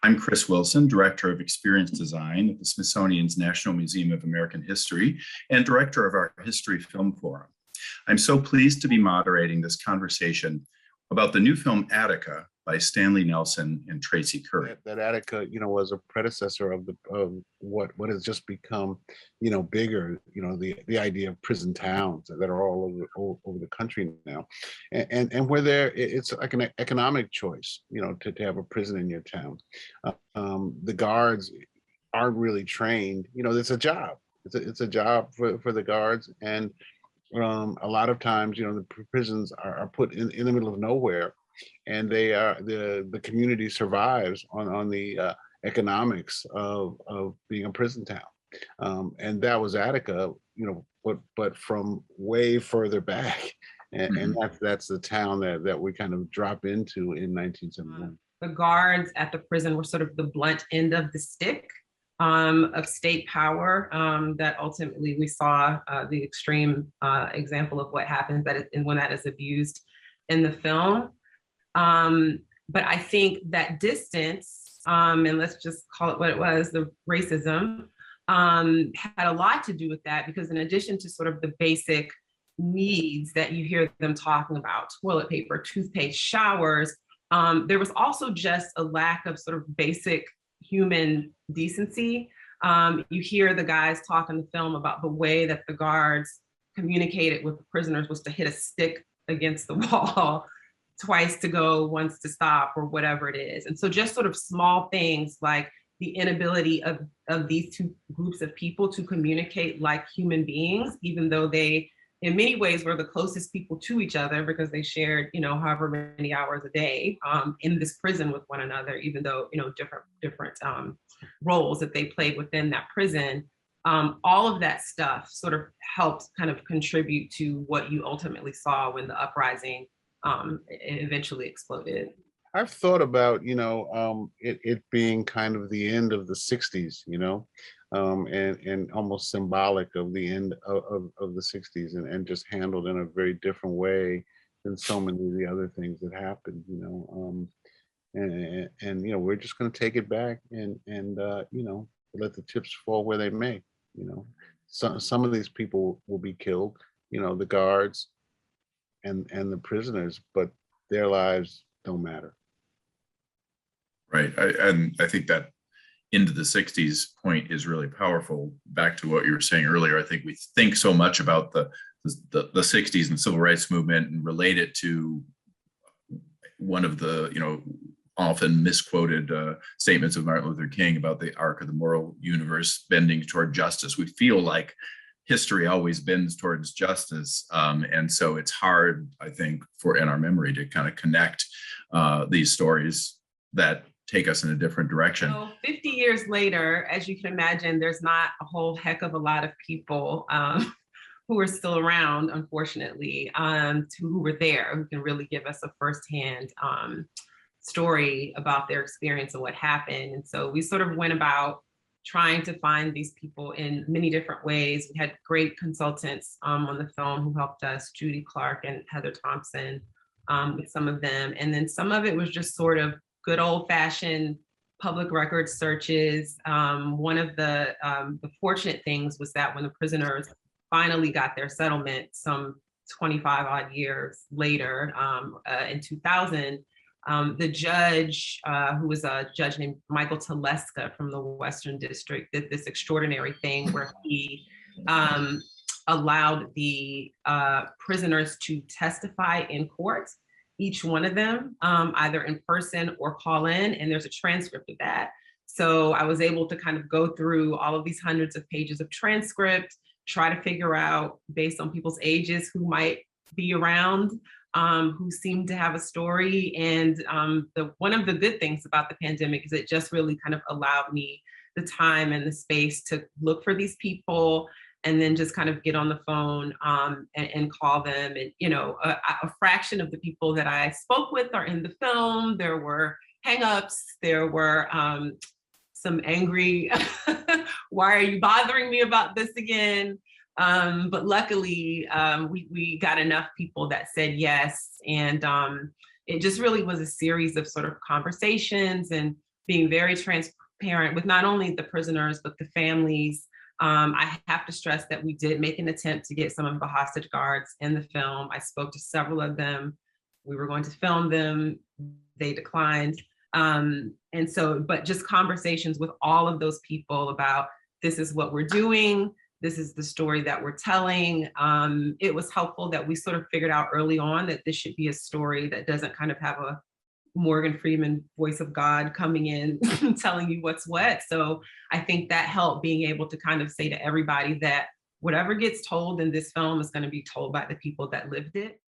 I'm Chris Wilson, Director of Experience Design at the Smithsonian's National Museum of American History and Director of our History Film Forum. I'm so pleased to be moderating this conversation about the new film Attica by Stanley Nelson and Traci Curry. That Attica, was a predecessor of what has just become, bigger. The idea of prison towns that are all over the country now, and where it's like an economic choice, to have a prison in your town. The guards aren't really trained. It's a job. It's a job for the guards, and a lot of times, the prisons are put in the middle of nowhere. And they are the community survives on the economics of being a prison town, and that was Attica, but from way further back, and that's the town that we kind of drop into in 1971. The guards at the prison were sort of the blunt end of the stick of state power that ultimately we saw the extreme example of what happens and when that is abused in the film. But I think that distance, and let's just call it what it was, the racism, had a lot to do with that, because in addition to sort of the basic needs that you hear them talking about, toilet paper, toothpaste, showers, there was also just a lack of sort of basic human decency. You hear the guys talk in the film about the way that the guards communicated with the prisoners was to hit a stick against the wall twice to go, once to stop, or whatever it is. And so just sort of small things like the inability of these two groups of people to communicate like human beings, even though they, in many ways, were the closest people to each other because they shared, however many hours a day in this prison with one another, even though, different roles that they played within that prison. All of that stuff sort of helped kind of contribute to what you ultimately saw when the uprising eventually exploded. I've thought about, it being kind of the end of the 60s, and almost symbolic of the end of the 60s, and just handled in a very different way than so many of the other things that happened, and we're just going to take it back and let the chips fall where they may. Some of these people will be killed, the guards and the prisoners, but their lives don't matter. Right. And I think that into the 60s point is really powerful. Back to what you were saying earlier, I think we think so much about the 60s and civil rights movement and relate it to one of the, often misquoted statements of Martin Luther King about the arc of the moral universe bending toward justice. We feel like history always bends towards justice. And so it's hard, I think, in our memory to kind of connect these stories that take us in a different direction. So 50 years later, as you can imagine, there's not a whole heck of a lot of people who are still around, unfortunately, who were there, who can really give us a firsthand story about their experience and what happened. And so we sort of went about trying to find these people in many different ways. We had great consultants on the film who helped us, Judy Clark and Heather Thompson, with some of them. And then some of it was just sort of good old fashioned public record searches. One of the fortunate things was that when the prisoners finally got their settlement some 25 odd years later, in 2000, the judge, who was a judge named Michael Teleska from the Western District, did this extraordinary thing where he allowed the prisoners to testify in court, each one of them, either in person or call in, and there's a transcript of that. So I was able to kind of go through all of these hundreds of pages of transcript, try to figure out, based on people's ages, who might be around, who seemed to have a story. And one of the good things about the pandemic is it just really kind of allowed me the time and the space to look for these people and then just kind of get on the phone and call them. And, a fraction of the people that I spoke with are in the film. There were hangups, there were some angry, why are you bothering me about this again? But luckily, we got enough people that said yes. And it just really was a series of sort of conversations and being very transparent with not only the prisoners, but the families. I have to stress that we did make an attempt to get some of the hostage guards in the film. I spoke to several of them. We were going to film them. They declined. And so, but just conversations with all of those people about, this is what we're doing. This is the story that we're telling. It was helpful that we sort of figured out early on that this should be a story that doesn't kind of have a Morgan Freeman voice of God coming in telling you what's what. So I think that helped, being able to kind of say to everybody that whatever gets told in this film is going to be told by the people that lived it.